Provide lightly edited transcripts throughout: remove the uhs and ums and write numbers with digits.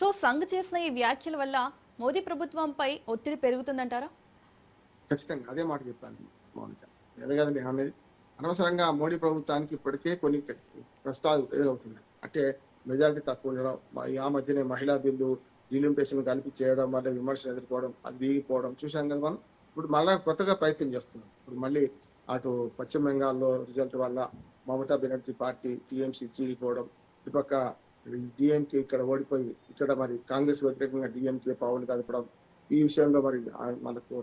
So Sangh చేసిన ఈ వ్యాఖ్యల వల్ల మోదీ ప్రభుత్వంపై ఒత్తిడి పెరుగుతుందంటారా? ఖచ్చితంగా అదే మాట చెప్పాను మౌనిక. అదే కదండి అనేది. అనవసరంగా మోడీ ప్రభుత్వానికి ఇప్పటికే కొన్ని ప్రస్తావాలు ఎదురవుతున్నాయి. అంటే మెజారిటీ తక్కువ ఉండడం, ఆ మధ్యనే మహిళా బిల్లు డీలిమిటేషన్ కలిపి చేయడం వల్ల విమర్శలు ఎదుర్కోవడం, అది వీగిపోవడం చూసాం కదా మనం. ఇప్పుడు మళ్ళా కొత్తగా ప్రయత్నం చేస్తున్నాం. ఇప్పుడు మళ్ళీ అటు పశ్చిమ బెంగాల్లో రిజల్ట్ వల్ల మమతా బెనర్జీ పార్టీ టీఎంసీ చీలిపోవడం, ఇటుపక్క డిఎంకే ఇక్కడ ఓడిపోయి ఇక్కడ మరి కాంగ్రెస్ వ్యతిరేకంగా డిఎంకే పావులు కదపడం, ఈ విషయంలో మరి మనకు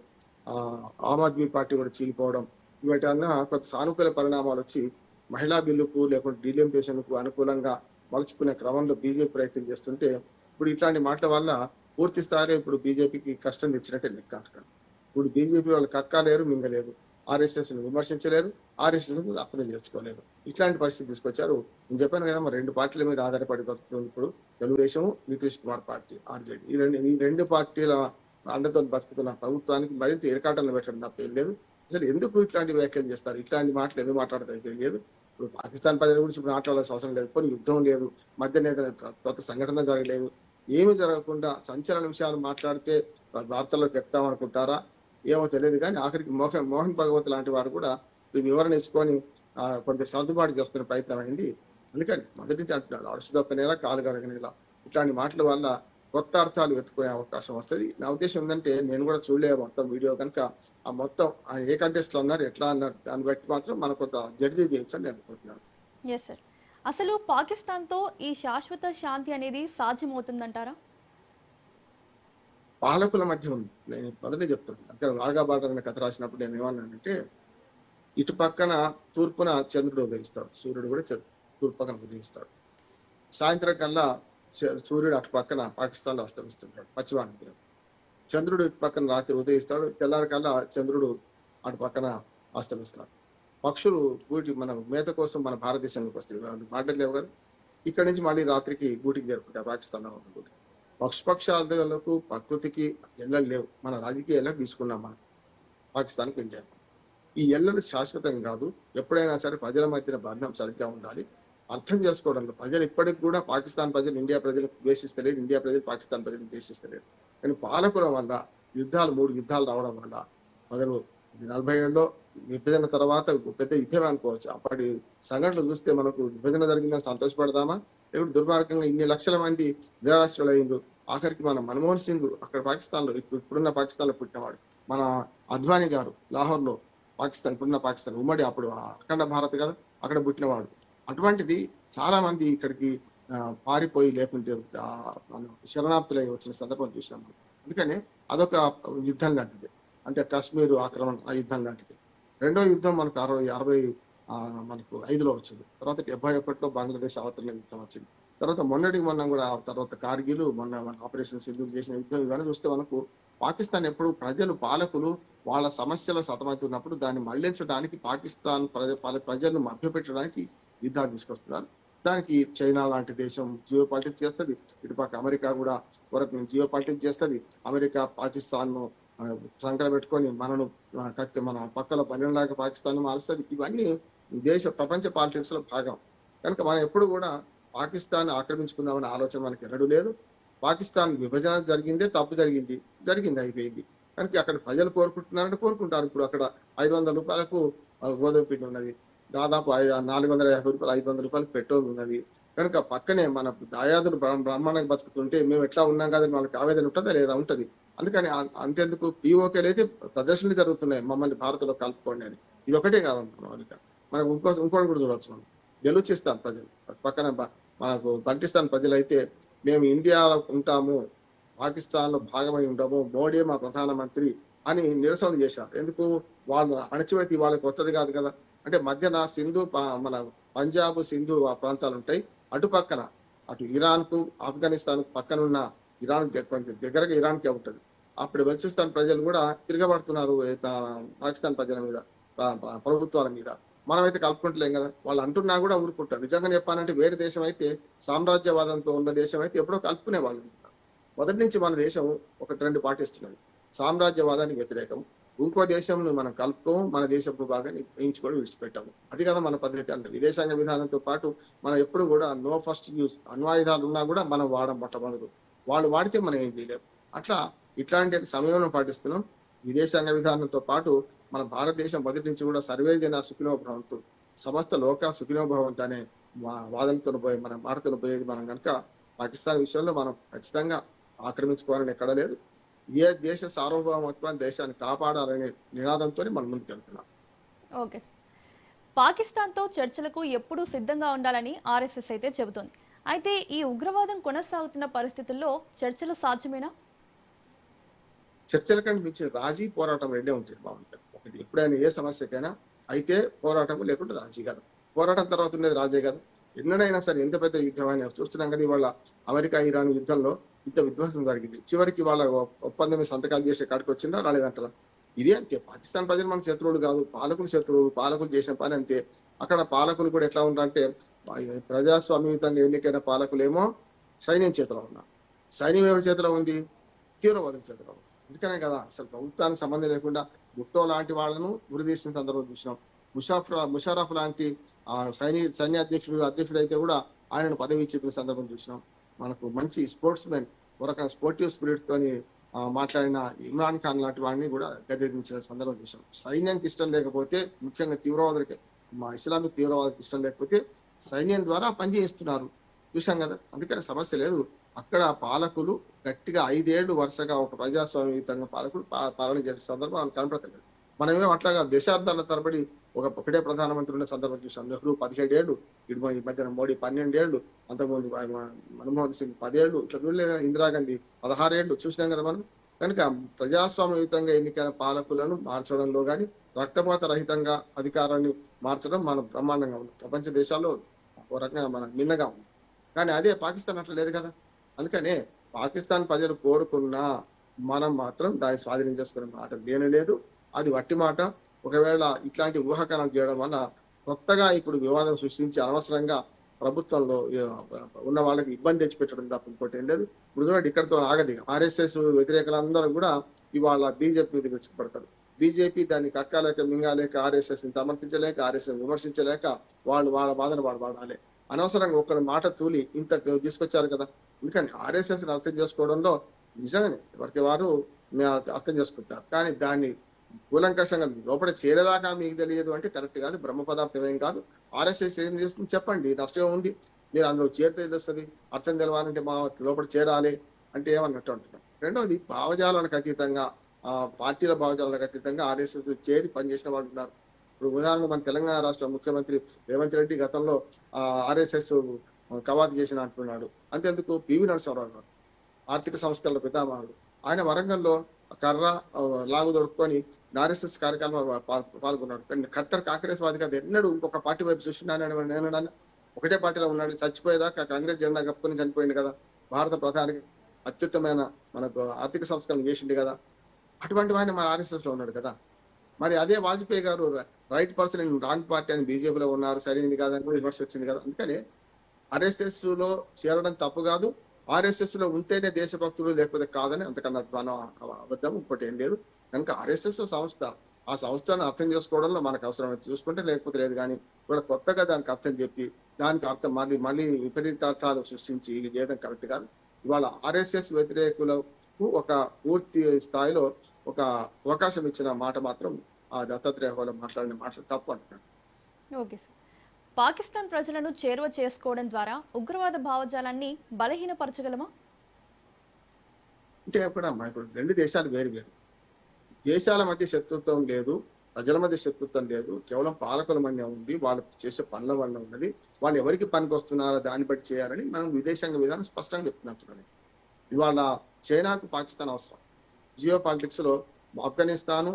ఆమ్ ఆద్మీ పార్టీ కూడా చీలిపోవడం, వీటన్నా కొంత సానుకూల పరిణామాలు వచ్చి మహిళా బిల్లుకు లేకుంటే డీలిమిటేషన్ కు అనుకూలంగా మలుచుకునే క్రమంలో బీజేపీ ప్రయత్నం చేస్తుంటే ఇప్పుడు ఇట్లాంటి మాటల వల్ల పూర్తి స్థాయిలో ఇప్పుడు బీజేపీకి కష్టం తెచ్చినట్టే లెక్క అంటున్నాను. ఇప్పుడు బీజేపీ వాళ్ళు కక్కలేరు, మింగలేరు, ఆర్ఎస్ఎస్ ని విమర్శించలేరు, ఆర్ఎస్ఎస్ ను అప్లై చేసుకోలేరు. ఇట్లాంటి పరిస్థితి తీసుకొచ్చారు. నేను చెప్పాను కదా, మరి రెండు పార్టీల మీద ఆధారపడి బతుకుతుంది ఇప్పుడు తెలుగుదేశం, నితీష్ కుమార్ పార్టీ ఆర్జేడీ. ఈ రెండు పార్టీల అండతో బతుకుతున్న ప్రభుత్వానికి మరింత ఇరకాటంలో పెట్టడం తప్ప ఏం లేదు. అసలు ఎందుకు ఇట్లాంటి వ్యాఖ్యలు చేస్తారు, ఇట్లాంటి మాటలు ఎందుకు మాట్లాడతారు తెలియదు. ఇప్పుడు పాకిస్తాన్ ప్రజల గురించి ఇప్పుడు మాట్లాడాల్సిన అవసరం లేదు. కొన్ని యుద్ధం లేదు, మధ్య కొత్త సంఘటన జరగలేదు, ఏమి జరగకుండా సంచలన విషయాలు మాట్లాడితే వార్తల్లోకి ఎక్కుతాం అనుకుంటారా ఏమో తెలియదు. కానీ ఆఖరికి మోహన్ భగవత్ లాంటి వారు కూడా ఈ వివరణ ఇచ్చుకొని కొంత సర్దుబాటు చేస్తున్న ప్రయత్నం అయింది. అందుకని మొదటి నుంచి అంటున్నాడు, అడుసుదొక్కనేలా కాలు గడగనేలా ఇట్లాంటి మాటల వల్ల కొత్త అర్థాలు వెతుకునే అవకాశం వస్తుంది. నా ఉద్దేశం ఏంటంటే, నేను కూడా చూడలేదు మొత్తం వీడియో కనుక, ఆ మొత్తం ఏ కంటెస్ట్ లో ఉన్నారు ఎట్లా అన్నారు దాన్ని బట్టి మాత్రం మన కొంత జడ్జి చేయొచ్చు అని నేను అనుకుంటున్నాను. Yes sir. అసలు పాకిస్తాన్తో ఈ శాశ్వత శాంతి అనేది సాధ్యమవుతుందంటారా? పాలకుల మధ్య ఉంది. నేను మొదటే చెప్తున్నాను, అక్కడ వాఘా బార్డర్ అనే కథ రాసినప్పుడు నేను ఏమన్నానంటే, ఇటు పక్కన తూర్పున చంద్రుడు ఉదయిస్తాడు, సూర్యుడు కూడా తూర్పు పక్కన ఉదయిస్తాడు. సాయంత్రం కల్లా సూర్యుడు అటు పక్కన పాకిస్తాన్ లో అస్తమిస్తుంటాడు పశ్చిమానికి. చంద్రుడు ఇటు పక్కన రాత్రి ఉదయిస్తాడు, తెల్లారి కల్లా చంద్రుడు అటు పక్కన అస్తమిస్తాడు. పక్షులు గూటి మన మేత కోసం మన భారతదేశానికి వస్తాయి, బార్డర్ లేవు కదా. ఇక్కడ నుంచి మళ్ళీ రాత్రికి గూటికి చేరుకుంటారు పాకిస్తాన్ లో ఉన్న గూటి. పక్షాలకు ప్రకృతికి ఎల్లలు లేవు, మన రాజకీయ ఎల్లలు తీసుకున్నాం మనం పాకిస్తాన్కి ఇండియా. ఈ ఎల్లలు శాశ్వతం కాదు. ఎప్పుడైనా సరే ప్రజల మధ్యన బంధం సరిగ్గా ఉండాలి. అర్థం చేసుకోవడంలో ప్రజలు ఇప్పటికి కూడా పాకిస్తాన్ ప్రజలు ఇండియా ప్రజలకు ద్వేషిస్తలేరు, ఇండియా ప్రజలు పాకిస్తాన్ ప్రజలకు ద్వేషిస్తలేరు. కానీ పాలకుల వల్ల మూడు యుద్ధాలు రావడం వల్ల మొదలు 47లో విభజన తర్వాత పెద్ద యుద్ధం అనుకోవచ్చు. అప్పటి సంఘటనలు చూస్తే మనకు విభజన జరిగిందని సంతోషపడదామా, లేకపోతే దుర్మార్గంగా ఇన్ని లక్షల మంది నిరాశ్రులు అయింది. ఆఖరికి మన మన్మోహన్ సింగ్ అక్కడ పాకిస్తాన్ లో ఇప్పుడున్న పాకిస్తాన్ లో పుట్టినవాడు. మన అద్వానీ గారు లాహోర్ లో పాకిస్తాన్, ఇప్పుడున్న పాకిస్తాన్ ఉమ్మడి అప్పుడు అఖండ భారత్ కదా, అక్కడ పుట్టినవాడు. అటువంటిది చాలా మంది ఇక్కడికి పారిపోయి లేకుంటే శరణార్థులై వచ్చిన సందర్భం చూసాం. అందుకనే అదొక యుద్ధం లాంటిది, అంటే కాశ్మీర్ ఆక్రమణ ఆ యుద్ధం లాంటిది. రెండో యుద్ధం మనకు మనకు 5లో వచ్చింది. తర్వాత 71లో బంగ్లాదేశ్ అవతరణ యుద్ధం వచ్చింది. తర్వాత మొన్న కూడా తర్వాత కార్గిల్, మొన్న మన ఆపరేషన్ సింధూర్ చేసిన యుద్ధం, ఇవన్నీ చూస్తే మనకు పాకిస్తాన్ ఎప్పుడు ప్రజలు పాలకులు వాళ్ళ సమస్యలు సతమవుతున్నప్పుడు దాన్ని మళ్లించడానికి పాకిస్తాన్ ప్రజలను మభ్యపెట్టడానికి యుద్ధాలు తీసుకొస్తున్నారు. దానికి చైనా లాంటి దేశం జియో పాలిటిక్స్ చేస్తుంది, ఇటుపక్క అమెరికా కూడా జియో పాలిటిక్స్ చేస్తుంది. అమెరికా పాకిస్తాన్ ను సంకర పెట్టుకొని మన పక్కల పల్లెలాగా పాకిస్తాన్ మారుస్తుంది. ఇవన్నీ ప్రపంచ పాలిటిక్స్ లో భాగం. కనుక మనం ఎప్పుడు కూడా పాకిస్తాన్ ఆక్రమించుకుందామనే ఆలోచన మనకి ఎన్నడూ లేదు. పాకిస్తాన్ విభజన తప్పు జరిగింది అయిపోయింది. కనుక అక్కడ ప్రజలు కోరుకుంటున్నారంటే కోరుకుంటారు. ఇప్పుడు అక్కడ 500 రూపాయలకు గోధుమ పిండి ఉన్నది, దాదాపు 450 రూపాయలు 500 రూపాయలకు పెట్రోల్ ఉన్నది. కనుక పక్కనే మన దాయాదులు బ్రాహ్మణంగా బతుకుతుంటే మేము ఎట్లా ఉన్నాం కదా వాళ్ళకి ఆవేదన ఉంటుందా లేదా? ఉంటది. అందుకని అంతెందుకు పిఓకేలు అయితే ప్రదర్శనలు జరుగుతున్నాయి, మమ్మల్ని భారత్లో కలుపుకోండి అని. ఇది ఒకటే కాదనుకున్నాం. మనకు ఇంకోటి కూడా చూడవచ్చు. మనం గెలుచిస్తాం ప్రజలు పక్కన మనకు పాకిస్తాన్ ప్రజలైతే మేము ఇండియాలో ఉంటాము, పాకిస్తాన్ లో భాగమై ఉండము, మోడీ మా ప్రధానమంత్రి అని నిరసన చేశారు. ఎందుకు? వాళ్ళు అణచివేత వాళ్ళకి వస్తుంది కాదు కదా. అంటే మధ్యన మన పంజాబ్ సింధు ఆ ప్రాంతాలు ఉంటాయి, అటు పక్కన అటు ఇరాన్ కు ఆఫ్ఘనిస్తాన్ పక్కన ఉన్న ఇరాన్ కొంచెం దగ్గరగా ఇరాన్కే ఉంటుంది. అప్పుడు బలూచిస్తాన్ ప్రజలు కూడా తిరగబడుతున్నారు పాకిస్తాన్ ప్రజల మీద, ప్రభుత్వాల మీద. మనమైతే కలుపుకుంటలేం కదా. వాళ్ళు అంటున్నా కూడా ఊరుకుంటారు. నిజంగా చెప్పాలంటే వేరే దేశం అయితే, సామ్రాజ్యవాదంతో ఉన్న దేశం అయితే ఎప్పుడో కలుపుకునే వాళ్ళు. మొదటి నుంచి మన దేశం ఒకటి రెండు పాటిస్తున్నది, సామ్రాజ్యవాదానికి వ్యతిరేకం. ఇంకో దేశంను మనం కలుపుకోము, మన దేశపు భాగాన్ని వేయించుకొని విడిచిపెట్టాము. అది కదా మన పద్ధతి. అంటే విదేశాంగ విధానంతో పాటు మనం ఎప్పుడు కూడా నో ఫస్ట్ యూస్, అణ్వాయుధాలు ఉన్నా కూడా మనం వాడం మొట్టమొదలు. వాళ్ళు వాడితే మనం ఏం చేయలేము. అట్లా ఇట్లాంటి సమయంలో పాటిస్తున్నాం. విదేశాంగ విధానంతో పాటు మన భారతదేశం మొదటి నుంచి కూడా సర్వే జన సుఖినో భవంతు, సమస్త లోక సుఖినో భవంతు అనే వాదనతో పోయి మనం మాటతో పోయేది మనం కనుక పాకిస్తాన్ విషయంలో మనం ఖచ్చితంగా ఆక్రమించుకోవాలని ఎక్కడ లేదు. ఏ దేశ సార్వభౌమత్వాన్ని దేశాన్ని కాపాడాలనే నినాదంతో మనం ముందుకు వెళ్తున్నాం. ఓకే. పాకిస్తాన్తో చర్చలకు ఎప్పుడూ సిద్ధంగా ఉండాలని ఆర్ఎస్ఎస్ అయితే చెబుతోంది. అయితే ఈ ఉగ్రవాదం కొనసాగుతున్న పరిస్థితుల్లో చర్చలు సాధ్యమేనా? చర్చల కంటే మించిన రాజీ పోరాటం రెండే ఉంటుంది బాగుంటుంది. ఒకటి ఎప్పుడైనా ఏ సమస్యకైనా అయితే పోరాటం, లేకుంటే రాజీ కాదు. పోరాటం తర్వాత ఉండేది రాజే కాదు. ఎన్నడైనా సరే ఎంత పెద్ద యుద్ధం అయినా చూస్తున్నాం కదా, ఇవాళ అమెరికా ఇరాన్ యుద్ధంలో ఇంత విధ్వంసం జరిగింది. చివరికి వాళ్ళ ఒప్పందం సంతకాలు చేసే కాడికి వచ్చిందా రాలేదంటారా? ఇదే అంతే. పాకిస్తాన్ ప్రజలు మన శత్రువులు కాదు, పాలకులు శత్రువులు. పాలకులు చేసిన పని అంతే. అక్కడ పాలకులు కూడా ఎట్లా ఉంటారంటే ప్రజాస్వామ్యయుతంగా ఎన్నికైన పాలకులేమో సైన్యం చేతిలో ఉన్నారు. సైన్యం ఎవరి చేతిలో ఉంది? తీవ్రవాదుల చేతిలో ఉంది. అందుకనే కదా అసలు ప్రభుత్వానికి సంబంధం లేకుండా భుట్టో లాంటి వాళ్ళను ఉరిదీసిన సందర్భం చూసినాం. ముషారఫ్ లాంటి అధ్యక్షుడు అయితే కూడా ఆయనను పదవి ఇచ్చిన సందర్భం చూసినాం. మనకు మంచి స్పోర్ట్స్ మెన్, ఒక రకం స్పోర్టివ్ స్పిరిట్ తోని మాట్లాడిన ఇమ్రాన్ ఖాన్ లాంటి వాడిని కూడా గద్దెదించిన సందర్భం చూసాం. సైన్యానికి ఇష్టం లేకపోతే, ముఖ్యంగా తీవ్రవాదులకి, మా ఇస్లామిక్ తీవ్రవాదకి ఇష్టం లేకపోతే సైన్యం ద్వారా పనిచేస్తున్నారు చూసాం కదా. అందుకని సమస్య లేదు. అక్కడ పాలకులు గట్టిగా 5 ఏళ్లు వరుసగా ఒక ప్రజాస్వామ్యయుతంగా పాలకులు పాలన చేసే సందర్భం కనపడతలేదు. మనమేమో అట్లాగా దశాబ్దాల తరబడి ఒకటే ప్రధానమంత్రి ఉన్న సందర్భం చూసాం. నెహ్రూ 17 ఏళ్లు, ఇటు ఈ మధ్యన మోడీ 12 ఏళ్లు, అంతకుముందు మన్మోహన్ సింగ్ 10 ఏళ్లు, ఇట్లా చూడలేదు. ఇందిరాగాంధీ 16 ఏళ్లు చూసినాం కదా మనం. కనుక ప్రజాస్వామ్యయుతంగా ఎన్నికైన పాలకులను మార్చడంలో కానీ, రక్తపాత రహితంగా అధికారాన్ని మార్చడం మనం బ్రహ్మాండంగా ఉంది. ప్రపంచ దేశాల్లో ఒక రకంగా మనం మిన్నగా ఉంది. కానీ అదే పాకిస్తాన్ అట్లా లేదు కదా. అందుకనే పాకిస్తాన్ ప్రజలు కోరుకున్నా మనం మాత్రం దాన్ని స్వాధీనం చేసుకునే మాట లేనే లేదు. అది వట్టి మాట. ఒకవేళ ఇట్లాంటి ఊహాగానాలు చేయడం వల్ల కొత్తగా ఇప్పుడు వివాదం సృష్టించి అనవసరంగా ప్రభుత్వంలో ఉన్న వాళ్ళకి ఇబ్బంది తెచ్చిపెట్టడం తప్ప ఇంకోటి ఏం లేదు. ఇప్పుడు చూడండి, ఇక్కడతో ఆగది. ఆర్ఎస్ఎస్ వ్యతిరేకులందరూ కూడా ఇవాళ బీజేపీ మీద విరుచుకుపడతారు. బీజేపీ దాన్ని కక్కాలేక మింగాలేక, ఆర్ఎస్ఎస్ ని సమర్థించలేక, ఆర్ఎస్ఎస్ విమర్శించలేక వాళ్ళు వాళ్ళ బాధను వాళ్ళు పడాలి. అనవసరంగా ఒక్కరి మాట తూలి ఇంత తీసుకొచ్చారు కదా. అందుకని ఆర్ఎస్ఎస్ ని అర్థం చేసుకోవడంలో నిజంగానే ఎవరికి వారు అర్థం చేసుకుంటారు. కానీ దాన్ని కూలంకషంగా లోపల చేరేదాకా మీకు తెలియదు అంటే కరెక్ట్ కాదు. బ్రహ్మ పదార్థం ఏం కాదు. ఆర్ఎస్ఎస్ ఏం చేస్తుంది చెప్పండి, నష్టం ఉంది. మీరు అందులో చేరితే తెలుస్తుంది. అర్థం తెలవాలంటే మా లోపల చేరాలి అంటే ఏమన్నట్టు అంటున్నాం. రెండవది, భావజాలానికి అతీతంగా, పార్టీల భావజాలాలకు అతీతంగా ఆర్ఎస్ఎస్ చేరి పనిచేసిన వాళ్ళు ఉన్నారు. ఇప్పుడు ఉదాహరణకు మన తెలంగాణ రాష్ట్ర ముఖ్యమంత్రి రేవంత్ రెడ్డి గతంలో ఆర్ఎస్ఎస్ కవాతు చేసిన అంటున్నాడు. అంతేందుకు పివి నరసింహారావు గారు ఆర్థిక సంస్కరణల పితామహుడు. ఆయన వరంగల్లో కర్ర లాగు దొరుకుకొని ఆర్ఎస్ఎస్ కార్యక్రమంలో పాల్గొన్నాడు. కానీ కట్టర్ కాంగ్రెస్ వాది కాదు. ఎన్నడూ ఇంకొక పార్టీ వైపు చూస్తున్నాను. ఒకటే పార్టీలో ఉన్నాడు. చచ్చిపోయేదాకా కాంగ్రెస్ జెండా కప్పుకొని చనిపోయింది కదా. భారత ప్రధానికి అత్యుత్తమైన మనకు ఆర్థిక సంస్కరణ చేసిండు కదా. అటువంటి వాడిని మన ఆర్ఎస్ఎస్ లో ఉన్నాడు కదా. మరి అదే వాజ్పేయి గారు right person in wrong party అని బీజేపీలో ఉన్నారు, సరైనది కాదని కూడా విమర్శ వచ్చింది కదా. అందుకని ఆర్ఎస్ఎస్ లో చేరడం తప్పు కాదు. ఆర్ఎస్ఎస్ లో ఉంటేనే దేశభక్తులు, లేకపోతే కాదని అంతకన్నా అబద్ధం ఇంకోటి ఏం లేదు. కనుక ఆర్ఎస్ఎస్ సంస్థ, ఆ సంస్థను అర్థం చేసుకోవడంలో మనకు అవసరమైతే చూసుకుంటే, లేకపోతే లేదు. కానీ ఇవాళ కొత్తగా దానికి అర్థం చెప్పి దానికి అర్థం మళ్ళీ విపరీతార్థాలు సృష్టించి ఇది చేయడం కరెక్ట్ కాదు. ఇవాళ ఆర్ఎస్ఎస్ వ్యతిరేకులకు ఒక పూర్తి స్థాయిలో ఒక అవకాశం ఇచ్చిన మాట మాత్రం ఆ దత్తాత్రేయ హోళ మాట్లాడిన మాటలు తప్పు అంటున్నాడు. Okay sir. పాకిస్తాన్ ప్రజలను చేరువ చేసుకోవడం ద్వారా ఉగ్రవాద భావజాలాన్ని బలహీనపరచగలమా? అంటే ఇప్పుడు రెండు దేశాలు వేరు వేరు. దేశాల మధ్య శత్రుత్వం లేదు, ప్రజల మధ్య శత్రుత్వం లేదు. కేవలం పాలకుల మధ్య ఉంది. వాళ్ళు చేసే పనుల వల్ల ఉన్నది. వాళ్ళు ఎవరికి పనికి వస్తున్నారో దాన్ని బట్టి చేయాలని మనం విదేశాంగ విధానం స్పష్టంగా చెప్తున్నట్టున్నాను. ఇవాళ చైనాకు పాకిస్తాన్ అవసరం. జియో పాలిటిక్స్ లో ఆఫ్ఘనిస్తాను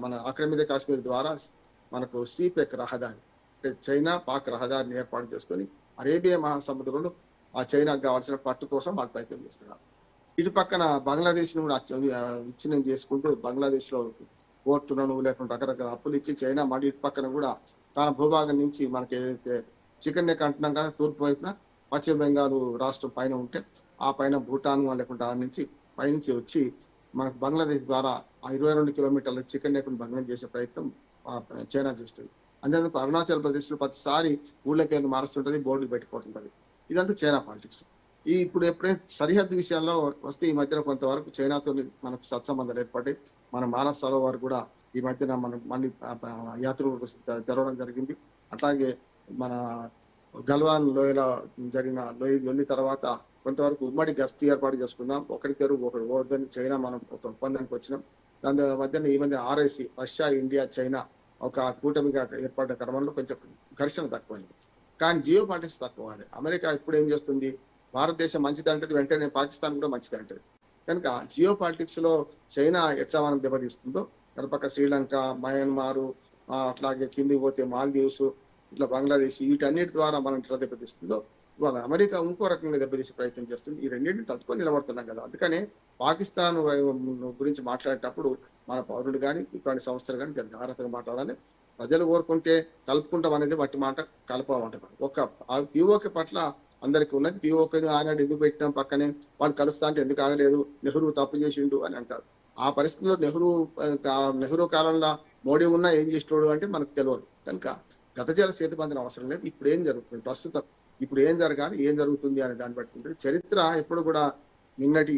మన ఆక్రమిత కాశ్మీర్ ద్వారా మనకు సీపెక్ రహదారి, అంటే చైనా పాక్ రహదారిని ఏర్పాటు చేసుకొని అరేబియా మహాసముద్రంలో ఆ చైనాకు కావాల్సిన పట్టు కోసం వాళ్ళు ప్రయత్నం చేస్తున్నారు. ఇటు పక్కన బంగ్లాదేశ్ ను కూడా విచ్ఛిన్నం చేసుకుంటూ బంగ్లాదేశ్ లో పోర్టులను లేకుండా రకరకాల అప్పులు ఇచ్చి చైనా మళ్ళీ ఇటు పక్కన కూడా తన భూభాగం నుంచి మనకి ఏదైతే చికెన్ నెక్ అంటున్నాం కదా, తూర్పు వైపున పశ్చిమ బెంగాల్ రాష్ట్రం పైన ఉంటే ఆ పైన భూటాన్ లేకుండా ఆ నుంచి పైనుంచి వచ్చి మనకు బంగ్లాదేశ్ ద్వారా ఆ 22 కిలోమీటర్ల చికెన్ నెక్ భగ్నం చేసే ప్రయత్నం చైనా చేస్తుంది. అంతేందుకు అరుణాచల్ ప్రదేశ్ లో ప్రతిసారి ఊళ్ళ పేర్లు మారుస్తుంటది, బోర్డులు పెట్టిపోతుంటది. ఇదంతా చైనా పాలిటిక్స్. ఇప్పుడు ఎప్పుడైనా సరిహద్దు విషయాల్లో వస్తే ఈ మధ్యన కొంతవరకు చైనాతో మనకు సత్సంబంధాలు ఏర్పడ్డాయి. మన మానస్ సరోవర్ కూడా ఈ మధ్యన మనం మళ్ళీ యాత్రికులకు తెరవడం జరిగింది. అట్లాగే మన గల్వాన్ లోయలో జరిగిన లొల్లి తర్వాత కొంతవరకు ఉమ్మడి గస్తీ ఏర్పాటు చేసుకుందాం. ఒకరి తెరువు ఒకరు పోవద్దని చైనా మనం ఒక ఒప్పందానికి వచ్చినాం. దాని మధ్యన ఈ మధ్య ఆర్ఐసి రష్యా, ఇండియా, చైనా ఒక కూటమిగా ఏర్పడ్డ క్రమంలో కొంచెం ఘర్షణ తక్కువైంది. కానీ జియో పాలిటిక్స్ తక్కువ. అమెరికా ఇప్పుడు ఏం చేస్తుంది, భారతదేశం మంచిది అంటది, వెంటనే పాకిస్తాన్ కూడా మంచిది అంటది. కనుక జియో పాలిటిక్స్ లో చైనా ఎట్లా మనం దెబ్బతీస్తుందో, పక్క శ్రీలంక, మయన్మారు, అట్లాగే కిందికి పోతే మాల్దీవ్స్, ఇట్లా బంగ్లాదేశ్, వీటన్నిటి ద్వారా మనం ఎట్లా దెబ్బతీస్తుందో ఇవాళ అమెరికా ఇంకో రకంగా దెబ్బతీసే ప్రయత్నం చేస్తుంది. ఈ రెండింటిని తట్టుకొని నిలబడుతున్నాం కదా. అందుకనే పాకిస్తాన్ గురించి మాట్లాడేటప్పుడు మన పౌరులు కానీ ఇటువంటి సంస్థలు కానీ జాగ్రత్తగా మాట్లాడాలి. ప్రజలు కోరుకుంటే కలుపుకుంటాం అనేది మట్టి మాట, కలపమంటారు. ఒక పిఓకే పట్ల అందరికీ ఉన్నది. పిఓకే ఆనాడు ఎందుకు పెట్టినాం పక్కనే, వాళ్ళు కలుస్తా అంటే ఎందుకు ఆగలేదు, నెహ్రూ తప్పు చేసిండు అని అంటారు. ఆ పరిస్థితిలో నెహ్రూ కాలంలో మోడీ ఉన్నా ఏం చేసేటోడు అంటే మనకు తెలియదు. కనుక గతజల సేతుబంధన అవసరం లేదు. ఇప్పుడు ఏం జరుగుతుంది, ప్రస్తుతం ఇప్పుడు ఏం జరగాలి, ఏం జరుగుతుంది అనే దాన్ని బట్టి ఉంటుంది. చరిత్ర ఎప్పుడు కూడా నిన్నటి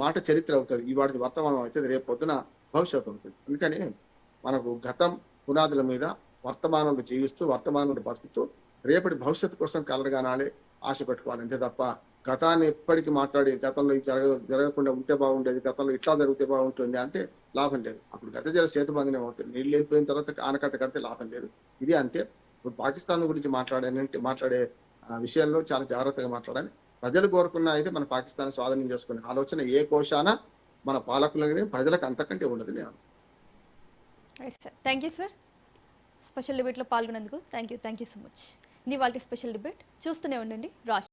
మాట చరిత్ర అవుతుంది, ఇవాటి వర్తమానం అవుతుంది, రేపు పొద్దున భవిష్యత్తు అవుతుంది. అందుకని మనకు గతం పునాదుల మీద వర్తమానంలో జీవిస్తూ, వర్తమానంలో బతుకుతూ రేపటి భవిష్యత్తు కోసం కలగానాలే ఆశ పెట్టుకోవాలి. అంతే తప్ప గతాన్ని ఎప్పటికీ మాట్లాడి గతంలో ఇది జరగకుండా ఉంటే బాగుండేది, గతంలో ఇట్లా జరిగితే బాగుంటుంది అంటే లాభం లేదు. అప్పుడు గతజల సేతుబంధనం అవుతుంది. నీళ్ళు వెళ్ళిపోయిన తర్వాత ఆనకట్ట కడితే లాభం లేదు. ఇది అంతే. ఇప్పుడు పాకిస్తాన్ గురించి మాట్లాడే విషయాల్లో చాలా జాగ్రత్తగా మాట్లాడాలి. ప్రజలు కోరుకున్న అయితే మన పాకిస్తాన్ స్వాధీనం చేసుకునే ఆలోచన ఏ కోశాన మన పాలకులనే ప్రజలకు అంతకంటే ఉండదు. నేను right sir, thank you sir. Special డిబేట్లో పాల్గొన్నందుకు థ్యాంక్ యూ సో మచ్. ఇది వాళ్ళ స్పెషల్ డిబేట్. చూస్తూనే ఉండండి రాజ్.